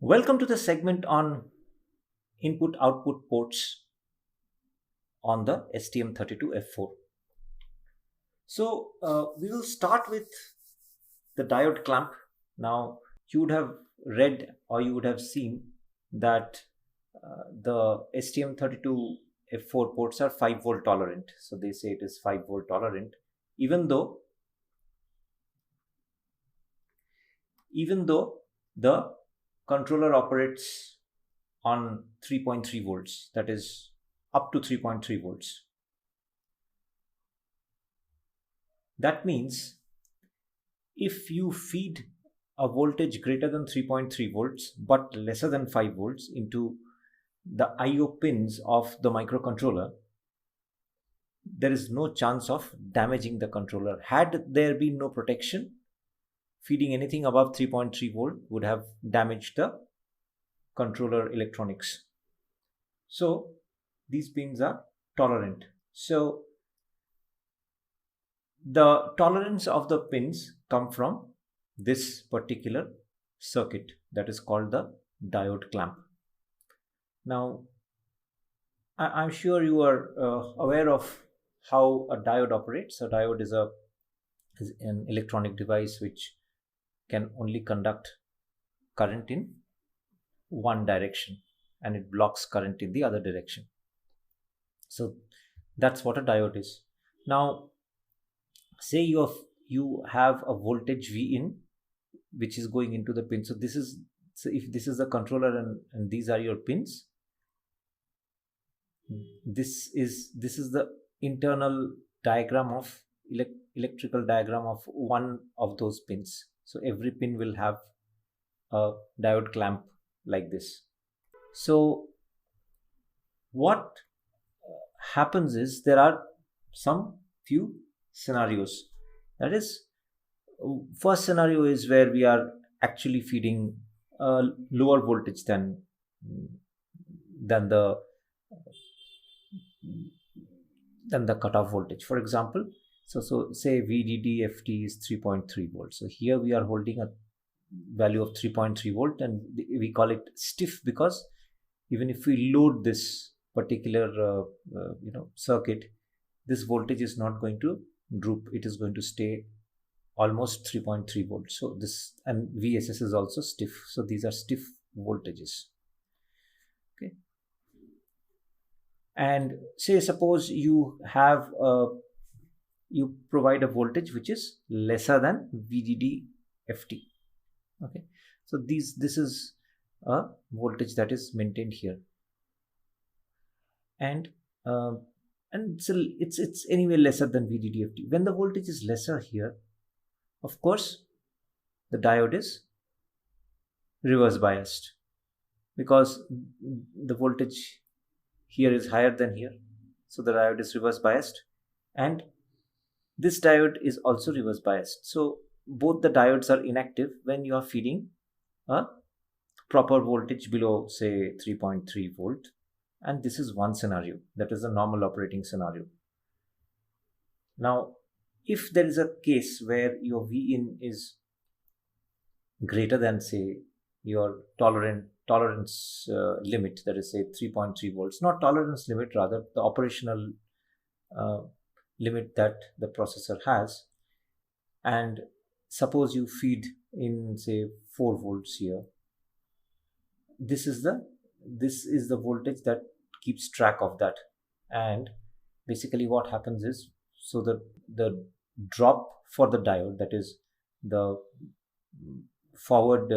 Welcome to the segment on input output ports on the STM32F4. We will start with the diode clamp. Now, you would have read or you would have seen that the STM32F4 ports are 5 volt tolerant. So they say it is 5 volt tolerant, even though the controller operates on 3.3 volts, that is up to 3.3 volts. That means if you feed a voltage greater than 3.3 volts but lesser than 5 volts into the IO pins of the microcontroller, there is no chance of damaging the controller. Had there been no protection, feeding anything above 3.3 volt would have damaged the controller electronics. So these pins are tolerant. So the tolerance of the pins come from this particular circuit that is called the diode clamp. Now, I'm sure you are aware of how a diode operates. A diode is an electronic device which can only conduct current in one direction and it blocks current in the other direction. So that's what a diode is. Now, say you have a voltage V in which is going into the pin. So if this is the controller and these are your pins, this is the internal diagram of electrical diagram of one of those pins. So every pin will have a diode clamp like this. So what happens is there are some few scenarios. That is, first scenario is where we are actually feeding a lower voltage than the cutoff voltage. For example, so say VDD-FT is 3.3 volts. So here we are holding a value of 3.3 volt and we call it stiff because even if we load this particular circuit, this voltage is not going to droop. It is going to stay almost 3.3 volts. So this, and VSS is also stiff. So these are stiff voltages. Okay. And say suppose you have you provide a voltage which is lesser than VDD-FT. Okay. So this is a voltage that is maintained here. And so it's anyway lesser than VDD-FT. When the voltage is lesser here, of course, the diode is reverse biased because the voltage here is higher than here. So the diode is reverse biased and this diode is also reverse biased. So both the diodes are inactive when you are feeding a proper voltage below say 3.3 volt. And this is one scenario, that is a normal operating scenario. Now, if there is a case where your Vin is greater than say your tolerance limit, that is say 3.3 volts, not tolerance limit, rather the operational limit that the processor has, and suppose you feed in say 4 volts here, this is the voltage that keeps track of that. And basically what happens is, so the drop for the diode, that is the forward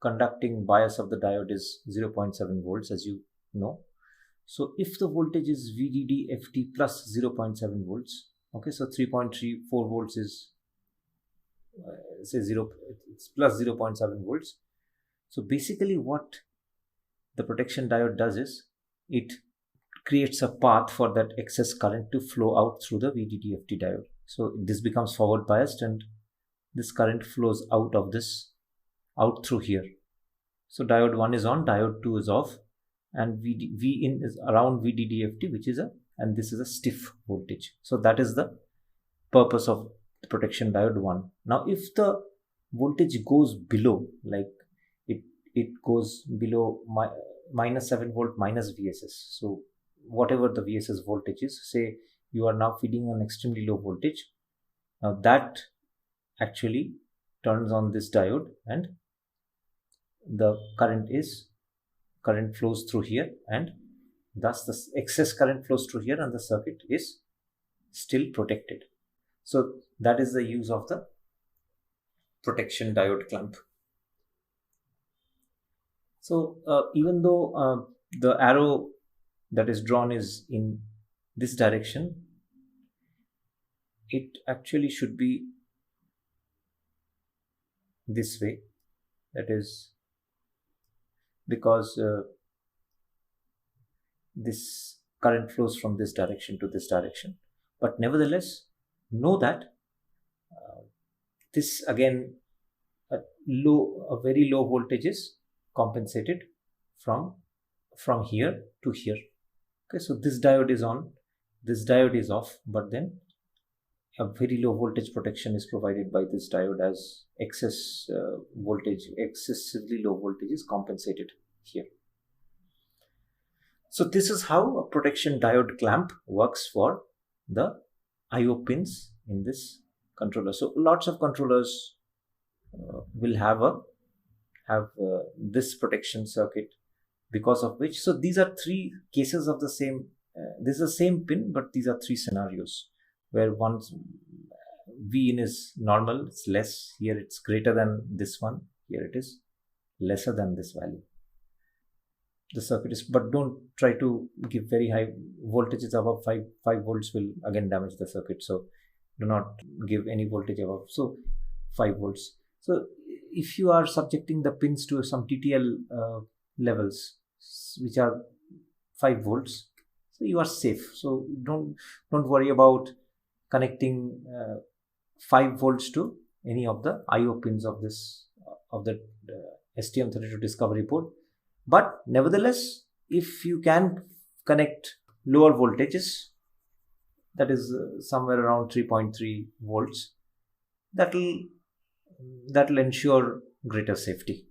conducting bias of the diode is 0.7 volts, as you know. So if the voltage is VDD-FT plus 0.7 volts, okay, so 3.34 volts is say it's plus 0.7 volts. So basically what the protection diode does is it creates a path for that excess current to flow out through the VDD-FT diode. So this becomes forward biased and this current flows out through here. So diode 1 is on, diode 2 is off, and Vin is around VDD-FT, and this is a stiff voltage. So that is the purpose of the protection diode 1. Now if the voltage goes below, like it goes below minus 7 volt minus VSS. So whatever the VSS voltage is, say you are now feeding an extremely low voltage. Now that actually turns on this diode and the current flows through here, and thus the excess current flows through here and the circuit is still protected. So that is the use of the protection diode clamp. So even though the arrow that is drawn is in this direction, it actually should be this way. That is because this current flows from this direction to this direction. But nevertheless, know that this again a very low voltage is compensated from here to here. Okay, so this diode is on, this diode is off, but then a very low voltage protection is provided by this diode as excess voltage, excessively low voltage is compensated here. So this is how a protection diode clamp works for the IO pins in this controller. So lots of controllers will have this protection circuit, because of which, so these are three cases of the same, this is the same pin, but these are three scenarios where one's V in is normal, it's less, here it's greater than this one, here it is lesser than this value. The circuit is, but don't try to give very high voltages above 5 volts will again damage the circuit. So do not give any voltage above, so 5 volts. So if you are subjecting the pins to some TTL levels which are 5 volts, so you are safe. So don't worry about connecting 5 volts to any of the IO pins of this of the STM32 Discovery board. But nevertheless, if you can connect lower voltages, that is somewhere around 3.3 volts, that will ensure greater safety.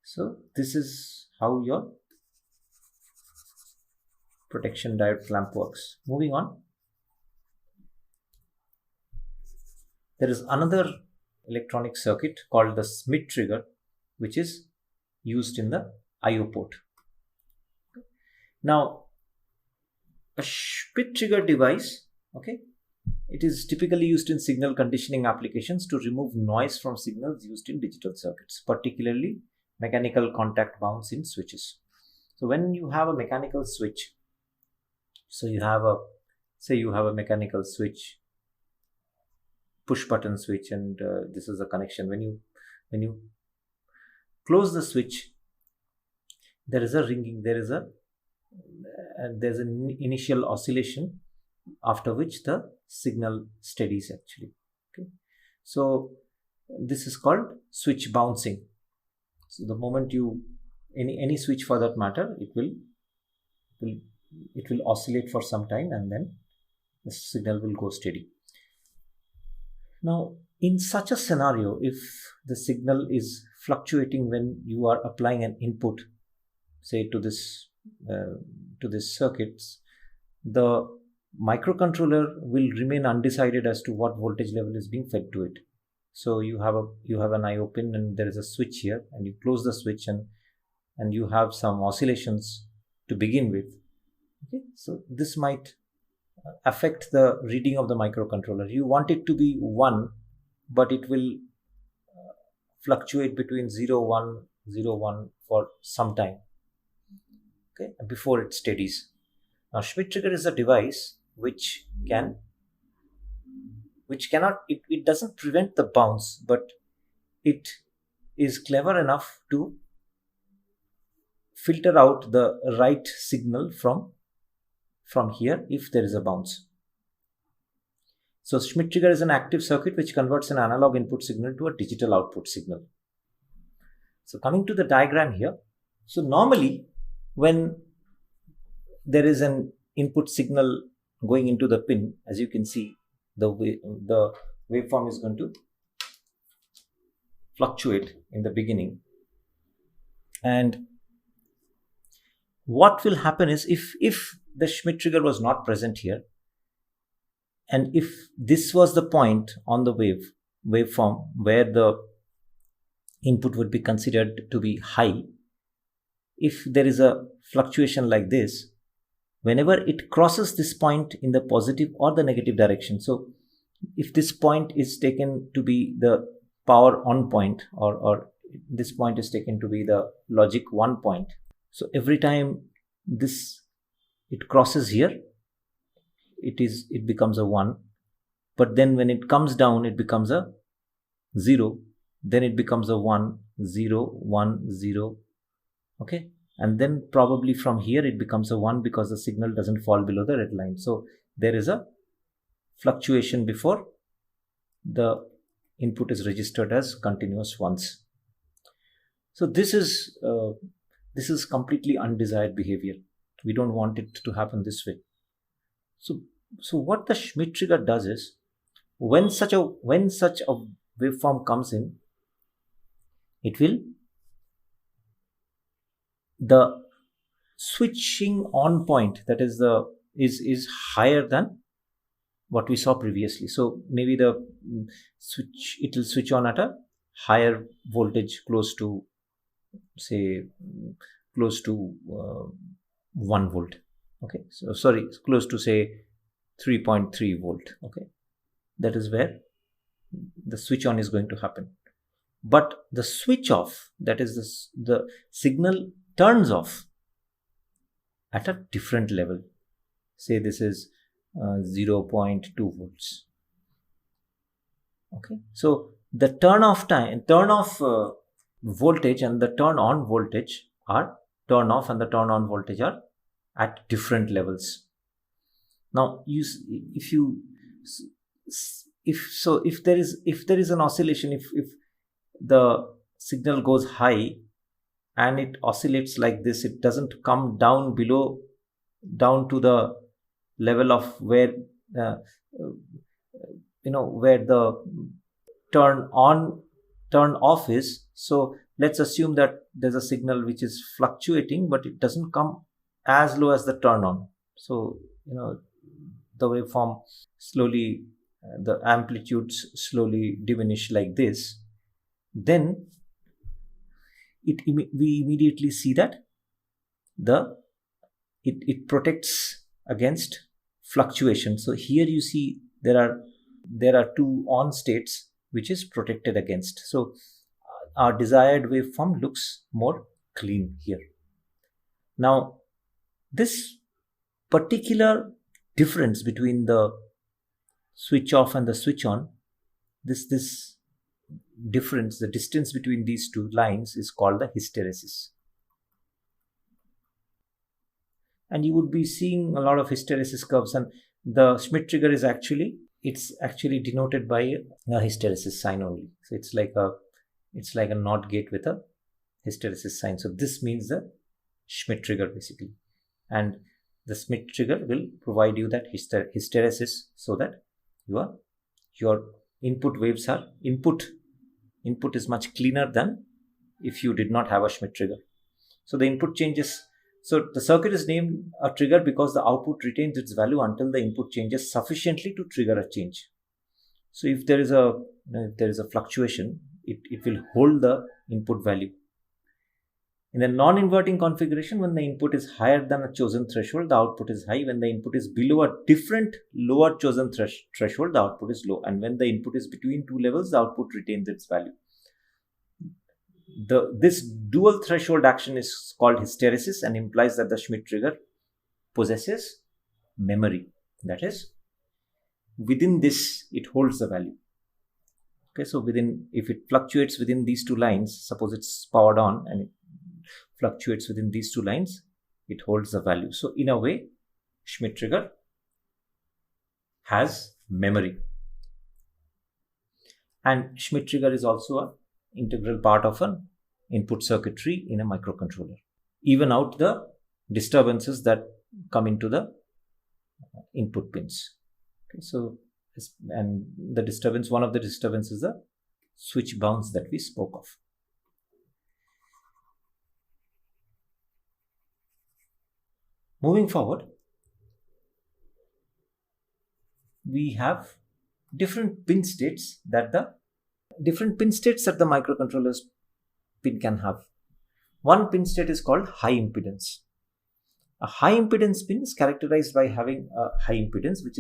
So this is how your protection diode clamp works. Moving on, there is another electronic circuit called the Schmitt trigger, which is used in the IO port. Now, a Schmitt trigger device, okay, it is typically used in signal conditioning applications to remove noise from signals used in digital circuits, particularly mechanical contact bounce in switches. So when you have a mechanical switch, so you have a mechanical switch, push button switch, and this is a connection. When you close the switch, there is a ringing, there's an initial oscillation, after which the signal steadies actually. Okay, so this is called switch bouncing. So the moment you any switch for that matter, it will oscillate for some time and then the signal will go steady. Now, in such a scenario, if the signal is fluctuating when you are applying an input, say to this circuits, the microcontroller will remain undecided as to what voltage level is being fed to it. So you have an IO pin and there is a switch here, and you close the switch and you have some oscillations to begin with. Okay, so this might affect the reading of the microcontroller. You want it to be 1, but it will fluctuate between 0, 1, 0, 1 for some time, okay, before it steadies. Now, Schmitt trigger is a device which doesn't prevent the bounce, but it is clever enough to filter out the right signal from here if there is a bounce. So Schmitt trigger is an active circuit which converts an analog input signal to a digital output signal. So coming to the diagram here, so normally when there is an input signal going into the pin, as you can see, the waveform is going to fluctuate in the beginning, And what will happen is, if the Schmidt trigger was not present here, and if this was the point on the waveform where the input would be considered to be high, if there is a fluctuation like this, whenever it crosses this point in the positive or the negative direction, so if this point is taken to be the power on point, or this point is taken to be the logic 1 point, so every time it crosses here, it becomes a 1, but then when it comes down it becomes a 0, then it becomes a 1 0 1 0, okay, and then probably from here it becomes a 1 because the signal doesn't fall below the red line. So there is a fluctuation before the input is registered as continuous ones. So this is completely undesired behavior. We don't want it to happen this way. So what the Schmidt trigger does is, when such a waveform comes in, the switching on point, that is higher than what we saw previously. So maybe it will switch on at a higher voltage, close to 1 volt. Okay, so sorry, close to say 3.3 volt. Okay, that is where the switch on is going to happen. But the switch off, that is the signal turns off at a different level. Say this is 0.2 volts. Okay, so the turn off voltage and the turn on voltage are at different levels. Now, if there is an oscillation, if the signal goes high and it oscillates like this, it doesn't come down to the level of where where the turn off is. So let's assume that there's a signal which is fluctuating, but it doesn't come as low as the turn on. So the waveform slowly, the amplitudes slowly diminish like this. Then we immediately see that it protects against fluctuation. So here you see there are two on states which is protected against. So our desired waveform looks more clean here. Now, this particular difference between the switch off and the switch on, this difference, the distance between these two lines, is called the hysteresis. And you would be seeing a lot of hysteresis curves, and the Schmidt trigger is actually denoted by a hysteresis sign only. So it's like a NOT gate with a hysteresis sign. So this means the Schmidt trigger basically, and the Schmidt trigger will provide you that hysteresis, so that your input waves are input is much cleaner than if you did not have a Schmidt trigger. So the input changes. So the circuit is named a trigger because the output retains its value until the input changes sufficiently to trigger a change. So if there is a fluctuation, it will hold the input value. In the non-inverting configuration, when the input is higher than a chosen threshold, the output is high. When the input is below a different lower chosen threshold, the output is low. And when the input is between two levels, the output retains its value. This dual threshold action is called hysteresis and implies that the Schmidt trigger possesses memory. That is, within this, it holds the value. Okay, so if it fluctuates within these two lines, suppose it's powered on and it fluctuates within these two lines, it holds the value. So in a way, Schmidt trigger has memory. And Schmidt trigger is also an integral part of an input circuitry in a microcontroller. Even out the disturbances that come into the input pins. Okay, so, and one of the disturbances is the switch bounce that we spoke of. Moving forward, we have different pin states that the microcontroller's pin can have. One pin state is called high impedance. A high impedance pin is characterized by having a high impedance which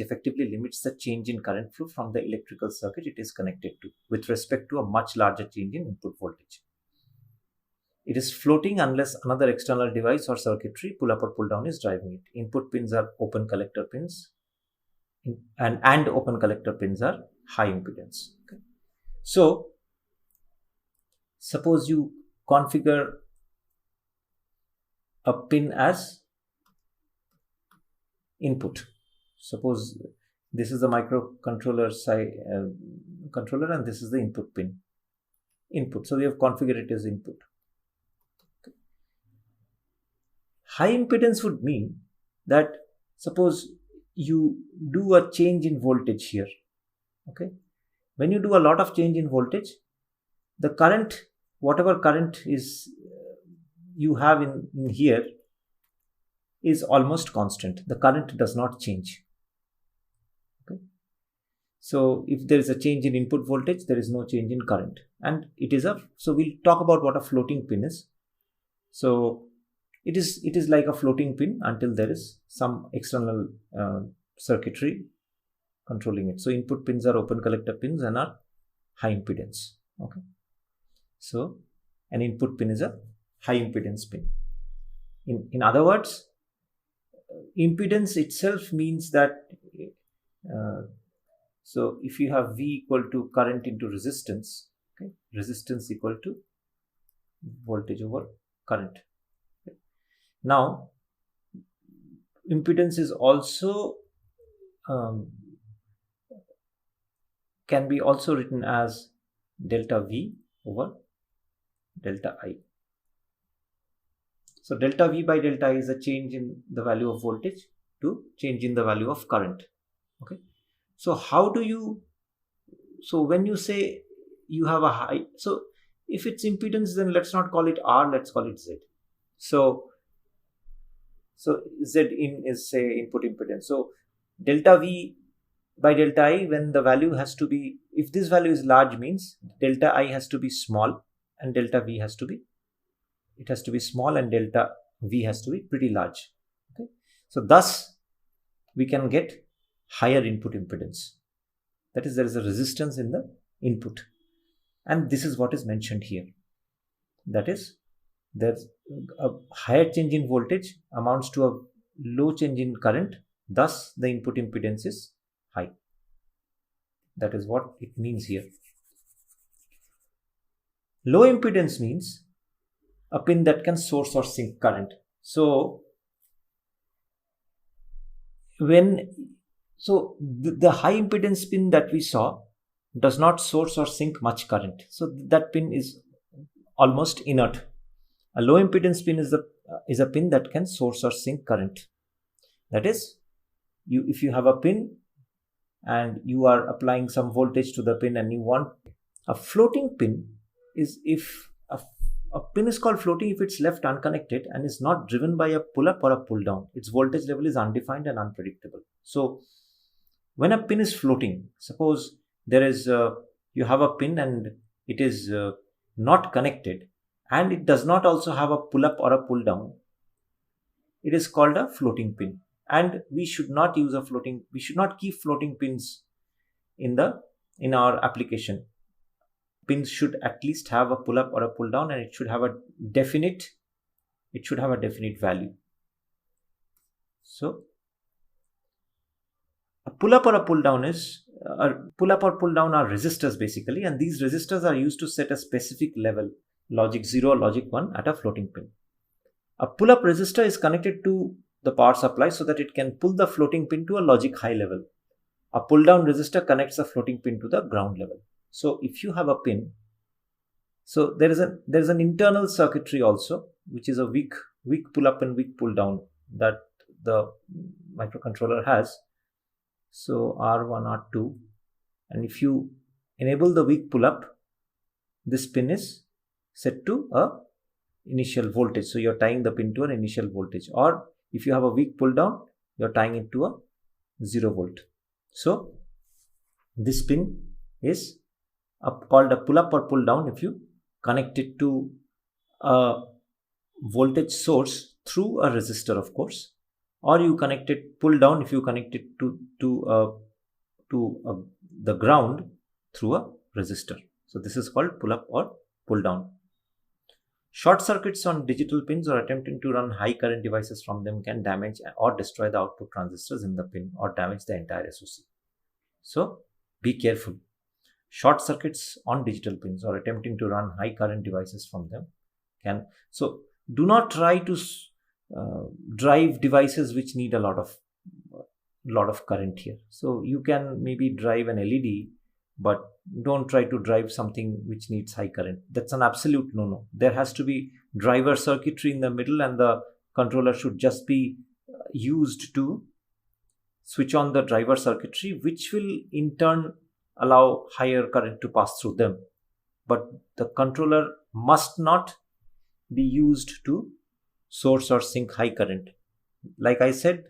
effectively limits the change in current flow from the electrical circuit it is connected to with respect to a much larger change in input voltage. It is floating unless another external device or circuitry, pull up or pull down, is driving it. Input pins are open collector pins, and open collector pins are high impedance. Okay. So, suppose you configure a pin as input. Suppose this is the microcontroller controller and this is the input pin. Input. So we have configured it as input. Okay. High impedance would mean that suppose you do a change in voltage here. Okay. When you do a lot of change in voltage, the current, whatever current is you have in here, is almost constant. The current does not change. Okay. So if there is a change in input voltage, there is no change in current, and it is so we'll talk about what a floating pin is. So it is like a floating pin until there is some external circuitry controlling it. So input pins are open collector pins and are high impedance. Okay. So an input pin is a high impedance pin. In other words, impedance itself means that so if you have V equal to current into resistance, okay, resistance equal to voltage over current. Okay. Now, impedance is also can be also written as delta V over delta I. So delta V by delta I is a change in the value of voltage to change in the value of current. Okay. So how do you, so when you say you have a high, so if it's impedance, then let's not call it R, let's call it Z. So Z in is say input impedance. So delta V by delta I, when the value has to be, if this value is large, means delta I has to be small and delta V has to be, it has to be small and delta V has to be pretty large. Okay. So thus we can get higher input impedance. That is, there is a resistance in the input, and this is what is mentioned here. That is, there's a higher change in voltage amounts to a low change in current, thus the input impedance is high. That is what it means here. Low impedance means a pin that can source or sink current. So the high impedance pin that we saw does not source or sink much current. So that pin is almost inert. A low impedance pin is a pin that can source or sink current. That is, if you have a pin and you are applying some voltage to the pin and you want a floating pin, is if a pin is called floating if it's left unconnected and is not driven by a pull up or a pull down. Its voltage level is undefined and unpredictable. So when a pin is floating, suppose there is you have a pin and it is not connected and it does not also have a pull up or a pull down, it is called a floating pin. And we should not use we should not keep floating pins in our application. Pins should at least have a pull up or a pull down, and it should have a definite value. So a pull up or a pull down are resistors basically, and these resistors are used to set a specific level, logic 0 or logic 1, at a floating pin. A pull up resistor is connected to the power supply so that it can pull the floating pin to a logic high level. A pull down resistor connects the floating pin to the ground level. So if you have a pin, so there is an internal circuitry also, which is a weak pull up and weak pull down that the microcontroller has. So R1, R2, and if you enable the weak pull up, this pin is set to a initial voltage. So you're tying the pin to an initial voltage, or If you have a weak pull down, you're tying it to a 0 volt. So this pin is called a pull up or pull down if you connect it to a voltage source through a resistor, of course, or you connect it pull down if you connect it to the ground through a resistor. So this is called pull up or pull down. Short circuits on digital pins or attempting to run high current devices from them can damage or destroy the output transistors in the pin or damage the entire SoC. So be careful. Short circuits on digital pins or attempting to run high current devices from them can. So do not try to drive devices which need a lot of current here. So you can maybe drive an LED, but don't try to drive something which needs high current. That's an absolute no-no. There has to be driver circuitry in the middle, and the controller should just be used to switch on the driver circuitry, which will in turn allow higher current to pass through them. But the controller must not be used to source or sink high current. Like I said,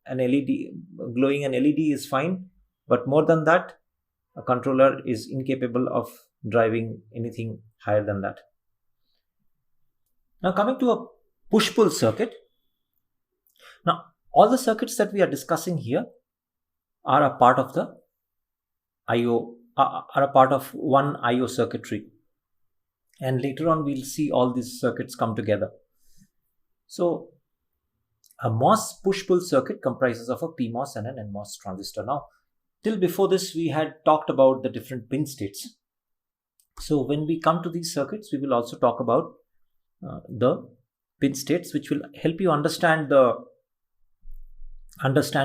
an LED, glowing an LED is fine, but more than that, a controller is incapable of driving anything higher than that. Now coming to a push-pull circuit. Now all the circuits that we are discussing here are a part of the IO, are a part of one IO circuitry, and later on we'll see all these circuits come together. So a MOS push-pull circuit comprises of a PMOS and an NMOS transistor. Now till before this, we had talked about the different pin states. So when we come to these circuits, we will also talk about the pin states, which will help you understand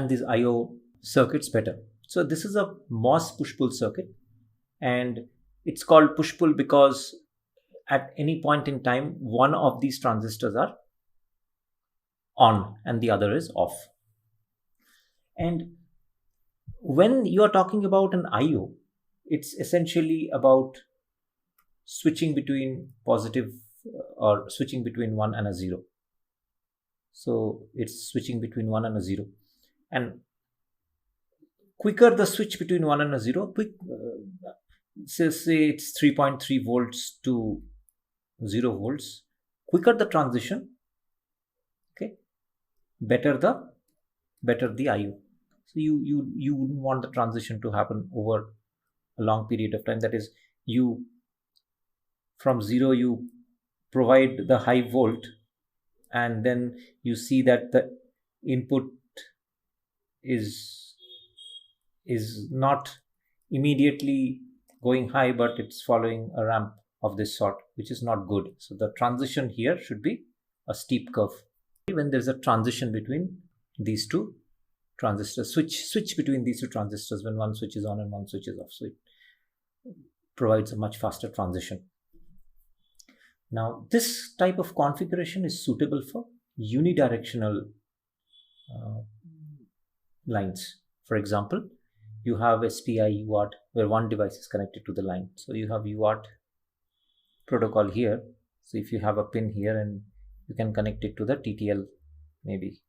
these IO circuits better. So this is a MOS push-pull circuit, and it's called push-pull because at any point in time, one of these transistors are on and the other is off. And when you are talking about an IO, it's essentially about switching between positive or switching between 1 and a 0. So it's switching between 1 and a 0. And quicker the switch between 1 and a 0, say it's 3.3 volts to 0 volts, quicker the transition, okay, better the IO. So you wouldn't want the transition to happen over a long period of time. That is, you from 0 you provide the high volt, and then you see that the input is not immediately going high, but it's following a ramp of this sort, which is not good. So the transition here should be a steep curve. When there's a transition between these two transistors, switch between these two transistors, when one switch is on and one switch is off, so it provides a much faster transition. Now this type of configuration is suitable for unidirectional lines. For example, you have SPI UART where one device is connected to the line. So you have UART protocol here. So if you have a pin here and you can connect it to the TTL, maybe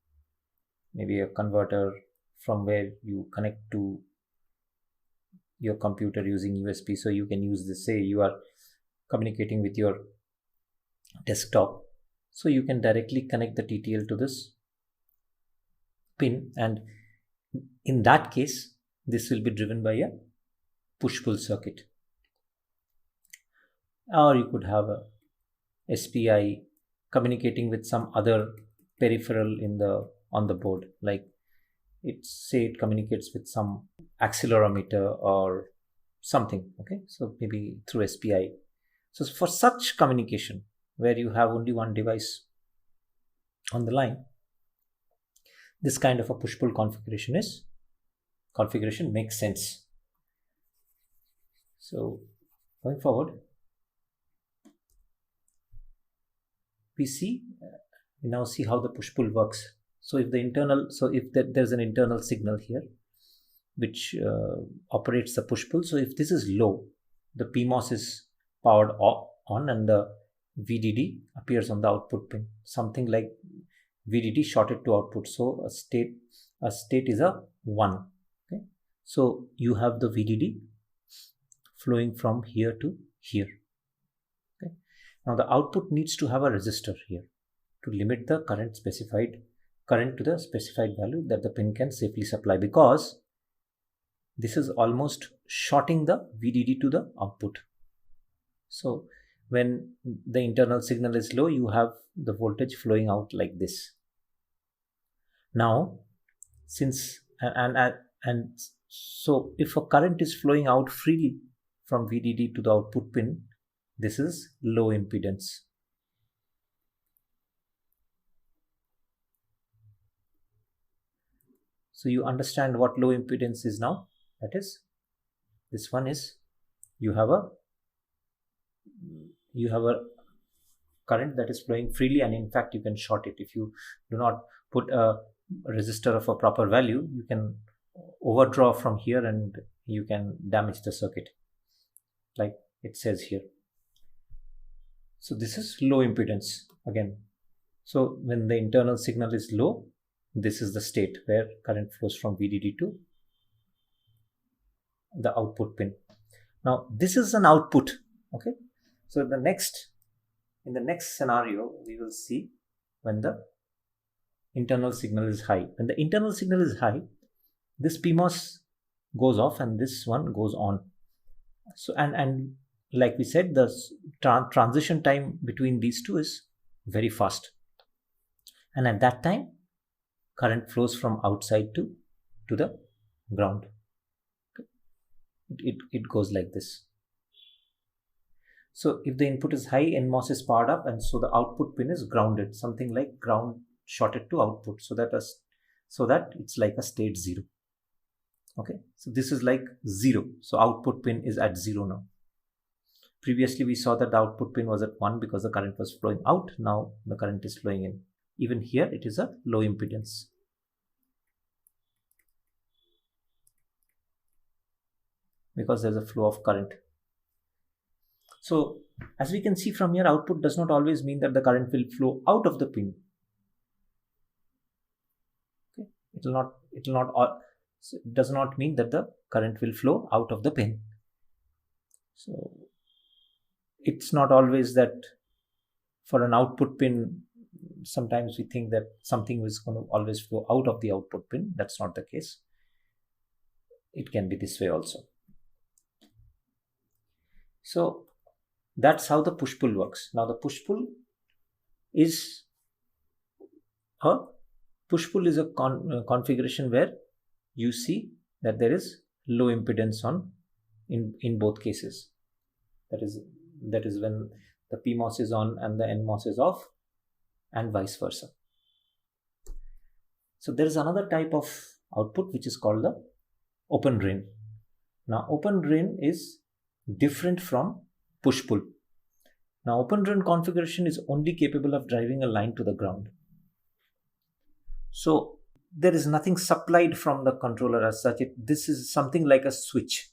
a converter from where you connect to your computer using USB. So you can use this, say you are communicating with your desktop, so you can directly connect the TTL to this pin, and in that case this will be driven by a push-pull circuit. Or you could have a SPI communicating with some other peripheral on the board, like it communicates with some accelerometer or something, okay, so maybe through SPI. So for such communication where you have only one device on the line, this kind of a push-pull configuration makes sense. So going forward, we now see how the push-pull works. So if there's an internal signal here which operates the push-pull. So if this is low, the PMOS is powered on and the VDD appears on the output pin. Something like VDD shorted to output. So a state is a 1. Okay, so you have the VDD flowing from here to here. Okay, now the output needs to have a resistor here to limit the current to the specified value that the pin can safely supply, because this is almost shorting the VDD to the output. So when the internal signal is low, you have the voltage flowing out like this. Now, since and so if a current is flowing out freely from VDD to the output pin, this is low impedance. So you understand what low impedance is now. That is, this one is you have a current that is flowing freely, and in fact you can short it. If you do not put a resistor of a proper value, you can overdraw from here and you can damage the circuit, like it says here. So this is low impedance again. So when the internal signal is low, this is the state where current flows from VDD to the output pin. Now this is an output. Okay, so in the next scenario, we will see when the internal signal is high. When the internal signal is high, this PMOS goes off and this one goes on. So and like we said, the transition time between these two is very fast, and at that time current flows from outside to the ground. It goes like this. So if the input is high, NMOS is powered up, and so the output pin is grounded, something like ground shorted to output, so that it's like a state 0. Okay, so this is like 0. So output pin is at 0 now. Previously we saw that the output pin was at 1 because the current was flowing out. Now the current is flowing in. Even here it is a low impedance. Because there's a flow of current. So as we can see from here, output does not always mean that the current will flow out of the pin. Okay. It does not mean that the current will flow out of the pin. So it's not always that for an output pin, sometimes we think that something is going to always flow out of the output pin. That's not the case. It can be this way also. So that's how the push-pull works. Now the push-pull is a configuration where you see that there is low impedance in both cases. That is when the PMOS is on and the NMOS is off, and vice versa. So there is another type of output which is called the open drain. Now open drain is different from push-pull. Now open drain configuration is only capable of driving a line to the ground. So there is nothing supplied from the controller as such. This is something like a switch.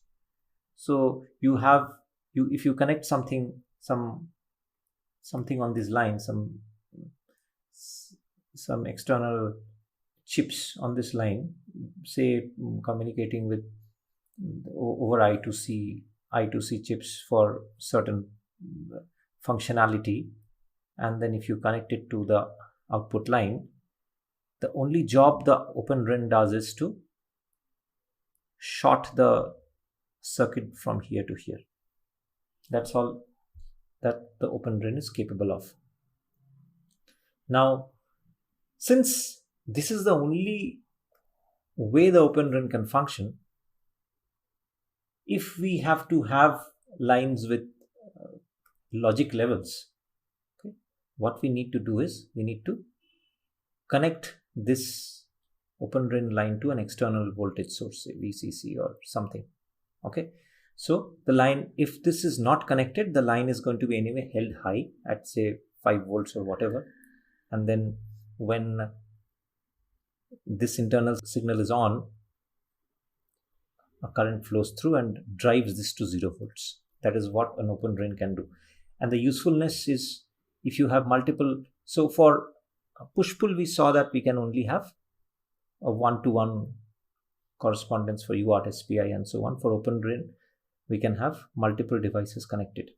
So if you connect something on this line, some external chips on this line, say communicating with over I2C chips for certain functionality, and then if you connect it to the output line, the only job the open drain does is to short the circuit from here to here. That's all that the open drain is capable of. Now, since this is the only way the open drain can function, if we have to have lines with logic levels, okay, what we need to do is we need to connect this open drain line to an external voltage source, say VCC or something. Okay, so the line, if this is not connected, the line is going to be anyway held high at say 5 volts or whatever, and then when this internal signal is on, a current flows through and drives this to 0 volts. That is what an open drain can do. And the usefulness is, if you have multiple, so for push-pull, we saw that we can only have a one-to-one correspondence for UART, SPI and so on. For open drain, we can have multiple devices connected.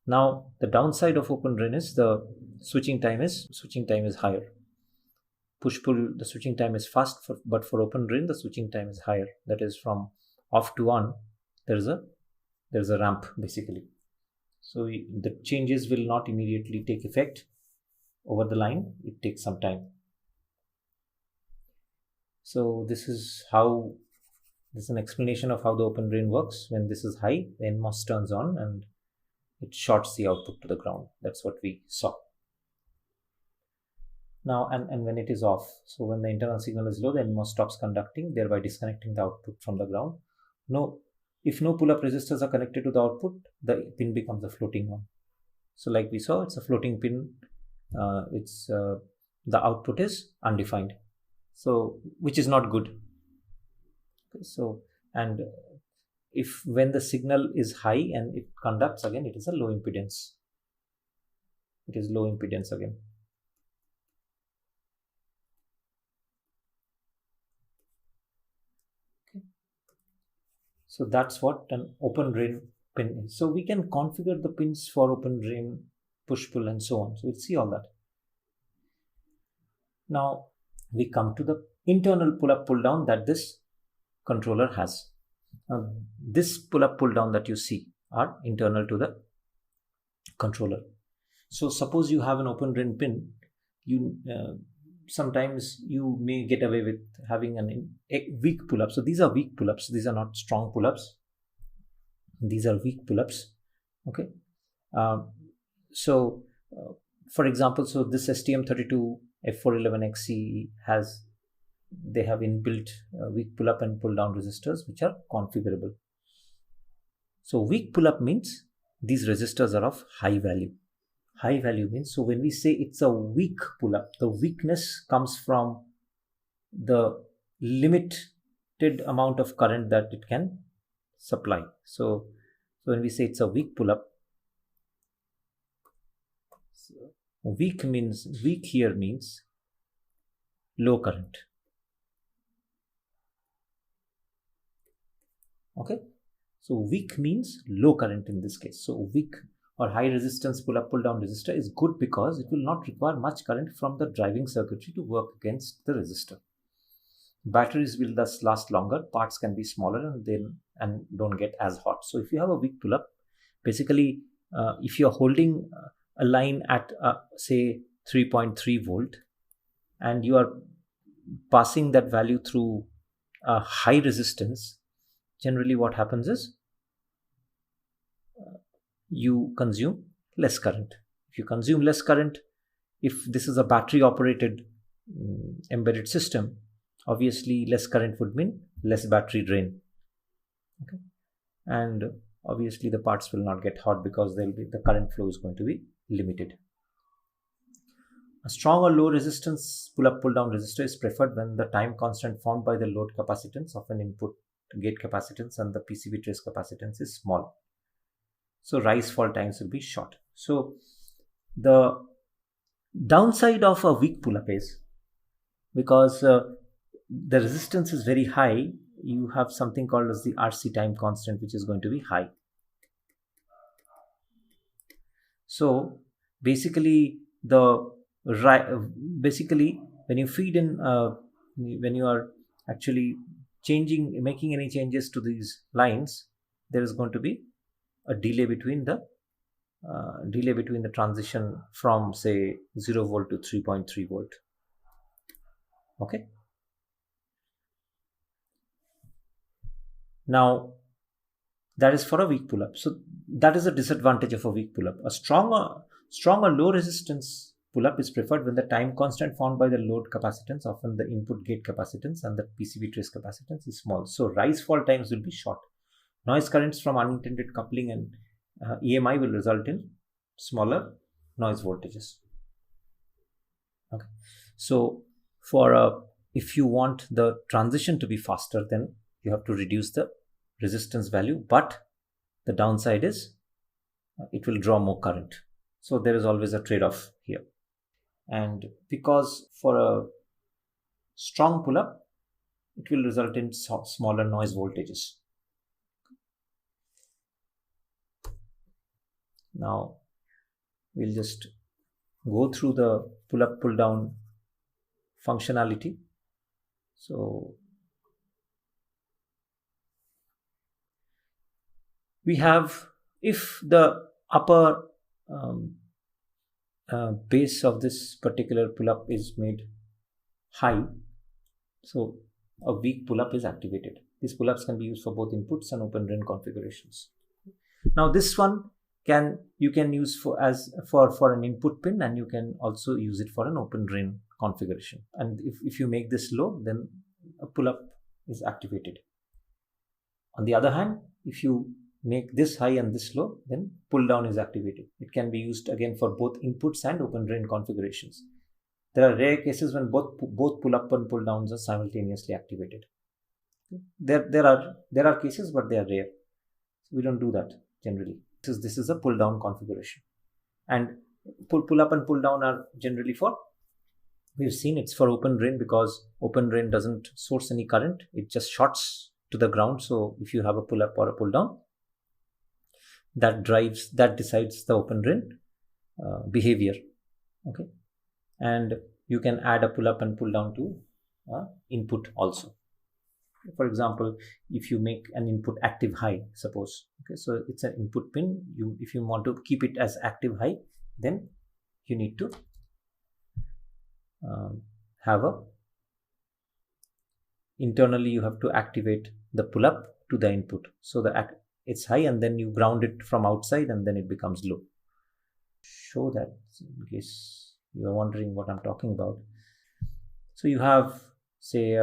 Now, the downside of open drain is the switching time is higher. Push-pull, the switching time is fast, but for open drain, the switching time is higher. That is, from off to on, there's a ramp basically. So the changes will not immediately take effect over the line. It takes some time. So this is an explanation of how the open drain works. When this is high, the NMOS turns on and it shorts the output to the ground. That's what we saw. Now, and when it is off, so when the internal signal is low, the NMOS stops conducting, thereby disconnecting the output from the ground. If no pull-up resistors are connected to the output, the pin becomes a floating one. So like we saw, it's a floating pin. The output is undefined, so which is not good. Okay, so, and when the signal is high and it conducts, again it is a low impedance. It is low impedance again. Okay. So that's what an open drain pin is. So we can configure the pins for open drain, push-pull and so on. So we'll see all that. Now we come to the internal pull-up, pull-down that this controller has. Now, this pull-up, pull-down that you see are internal to the controller. So suppose you have an open drain pin, sometimes you may get away with having a weak pull-up. So these are weak pull-ups. These are not strong pull-ups. These are weak pull-ups. Okay. For example, so this STM32F411XC they have inbuilt weak pull-up and pull-down resistors which are configurable. So weak pull-up means these resistors are of high value. High value means, so when we say it's a weak pull-up, the weakness comes from the limited amount of current that it can supply. So when we say it's a weak pull-up, weak here means low current. Okay, so weak means low current in this case. So weak or high resistance pull-up, pull-down resistor is good because it will not require much current from the driving circuitry to work against the resistor. Batteries will thus last longer, parts can be smaller and don't get as hot. So if you have a weak pull-up, basically if you're holding a line at say 3.3 volt and you are passing that value through a high resistance, generally what happens is you consume less current. If you consume less current, if this is a battery operated embedded system, obviously less current would mean less battery drain. Okay, and obviously the parts will not get hot because the current flow is going to be limited. A strong or low resistance pull-up, pull-down resistor is preferred when the time constant formed by the load capacitance of an input gate capacitance and the PCB trace capacitance is small. So rise fall times will be short. So the downside of a weak pull-up is because the resistance is very high, you have something called as the RC time constant, which is going to be high. So basically when you feed in, when you are actually making any changes to these lines, there is going to be a delay between the transition from say 0 volt to 3.3 volt. Okay. Now that is for a weak pull-up. So that is a disadvantage of a weak pull-up. A stronger low resistance pull-up is preferred when the time constant found by the load capacitance, often the input gate capacitance and the PCB trace capacitance is small. So rise fall times will be short. Noise currents from unintended coupling and EMI will result in smaller noise voltages. Okay. So if you want the transition to be faster, then you have to reduce the resistance value, but the downside is it will draw more current. So there is always a trade-off here. and because for a strong pull-up it will result in smaller noise voltages. Now we'll just go through the pull-up pull-down functionality. So we have, if the upper base of this particular pull-up is made high, so a weak pull-up is activated. These pull-ups can be used for both inputs and open drain configurations. Now this one you can use for an input pin, and you can also use it for an open drain configuration. And if you make this low, then a pull-up is activated. On the other hand, if you make this high and this low, then pull down is activated. It can be used again for both inputs and open drain configurations. There are rare cases when both pull up and pull downs are simultaneously activated. There are cases, but they are rare. So we don't do that generally. This is a pull down configuration, and pull up and pull down are generally we've seen it's for open drain, because open drain doesn't source any current, it just shorts to the ground. So if you have a pull up or a pull down, that decides the open drain behavior. Okay, and you can add a pull up and pull down to input also. For example, if you make an input active high, suppose, okay, so it's an input pin. If you want to keep it as active high, then you need to internally you have to activate the pull up to the input, so it's high, and then you ground it from outside, and then it becomes low. Show that in case you are wondering what I'm talking about. So you have, say,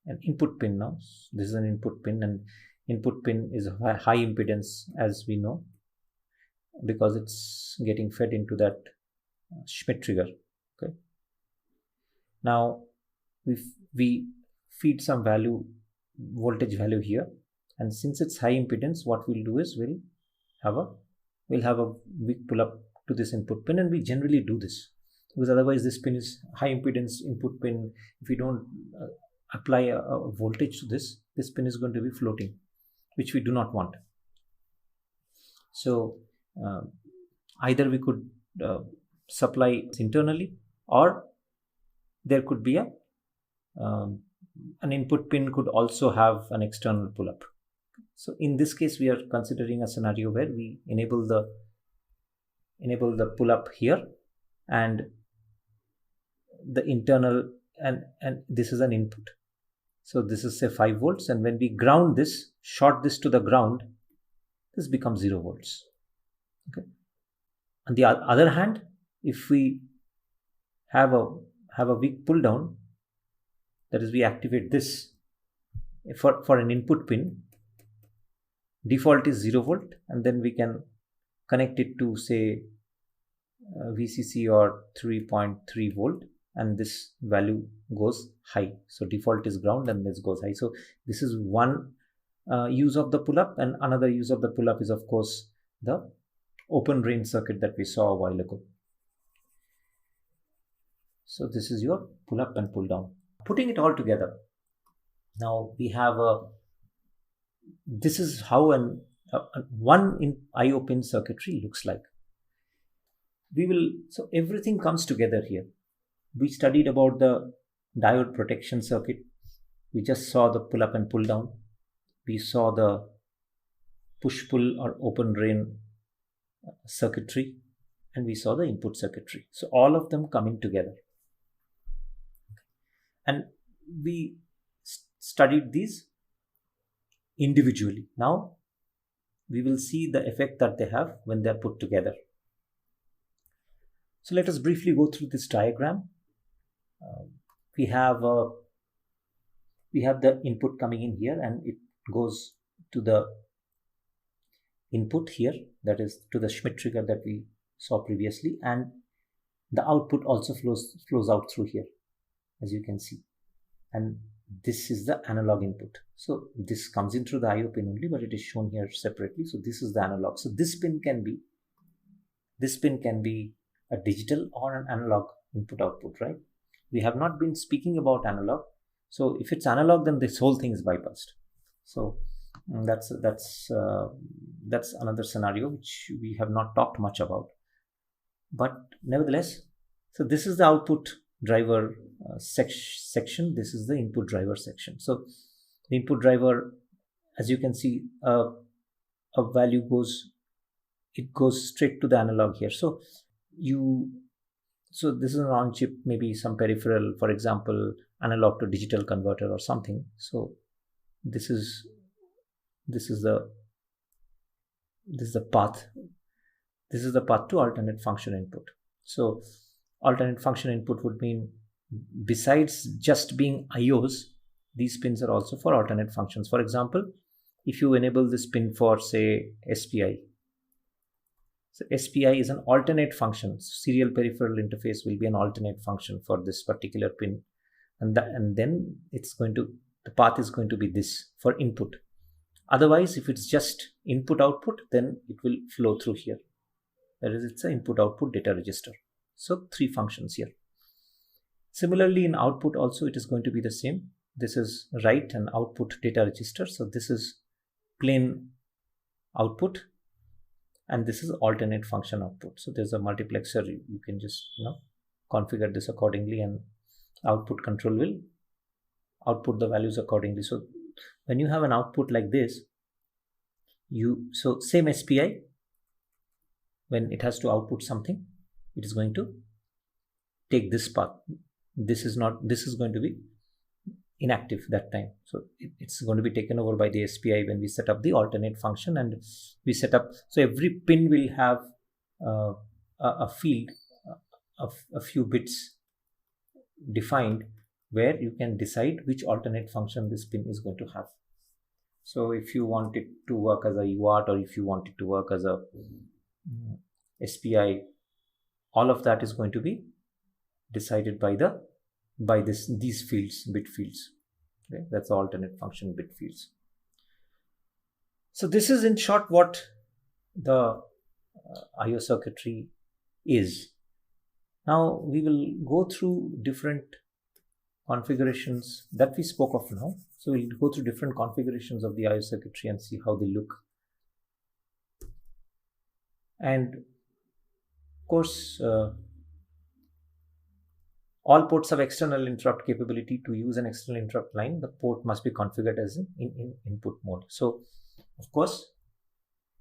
an input pin. Now this is an input pin, and input pin is a high impedance, as we know, because it's getting fed into that Schmitt trigger. Okay, now we feed some voltage value here, and since it's high impedance, what we'll do is we'll have a weak pull up to this input pin, and we generally do this because otherwise this pin is high impedance input pin. If we don't apply a voltage to this pin is going to be floating, which we do not want. So either we could supply internally, or there could be an input pin could also have an external pull up. So in this case, we are considering a scenario where we enable the pull up here, and the internal, and this is an input. So this is, say, 5 volts, and when we ground this, short this to the ground, this becomes 0 volts. Okay. On the other hand, if we have a weak pull down, that is, we activate this for an input pin, default is 0 volt, and then we can connect it to, say, VCC or 3.3 volt, and this value goes high. So default is ground, and this goes high. So this is one use of the pull-up, and another use of the pull-up is, of course, the open drain circuit that we saw a while ago. So this is your pull-up and pull-down. Putting it all together, now we have this is how one in IO pin circuitry looks like. So everything comes together here. We studied about the diode protection circuit. We just saw the pull up and pull down. We saw the push pull or open drain circuitry, and we saw the input circuitry. So all of them coming together. And we studied these individually. Now we will see the effect that they have when they are put together. So let us briefly go through this diagram. We have the input coming in here, and it goes to the input here, that is to the Schmitt trigger that we saw previously, and the output also flows out through here, as you can see, and this is the analog input. So this comes in through the IO pin only, but it is shown here separately. So this is the analog. So this pin can be a digital or an analog input output, right? We have not been speaking about analog. So if it's analog, then this whole thing is bypassed. So that's another scenario which we have not talked much about. But nevertheless, so this is the output driver section. This is the input driver section. So the input driver, as you can see, a value goes straight to the analog here. So this is an on chip, maybe some peripheral, for example, analog to digital converter or something. So this is the path. This is the path to alternate function input. So alternate function input would mean, besides just being IOs, these pins are also for alternate functions. For example, if you enable this pin for, say, SPI. So SPI is an alternate function. Serial peripheral interface will be an alternate function for this particular pin, and then the path is going to be this for input. Otherwise, if it's just input output, then it will flow through here. That is, it's an input output data register. So 3 functions here. Similarly, in output also it is going to be the same. This is write and output data register. So this is plain output, and this is alternate function output. So there's a multiplexer. You can just configure this accordingly, and output control will output the values accordingly. So when you have an output like this, so same SPI, when it has to output something, it is going to take this path. This is going to be inactive that time. So it's going to be taken over by the SPI when we set up the alternate function, and we set up, so every pin will have a field of a few bits defined where you can decide which alternate function this pin is going to have. So if you want it to work as a UART, or if you want it to work as a SPI, all of that is going to be decided by these fields, bit fields. Okay? That's the alternate function bit fields. So this is in short what the IO circuitry is. Now we will go through different configurations that we spoke of now. So we'll go through different configurations of the IO circuitry and see how they look. And of course, all ports have external interrupt capability. To use an external interrupt line, the port must be configured as in input mode. So of course,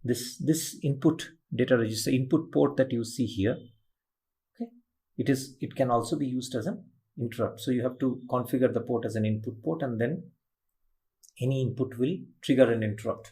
this input data register input port that you see here, okay, it can also be used as an interrupt. So you have to configure the port as an input port, and then any input will trigger an interrupt.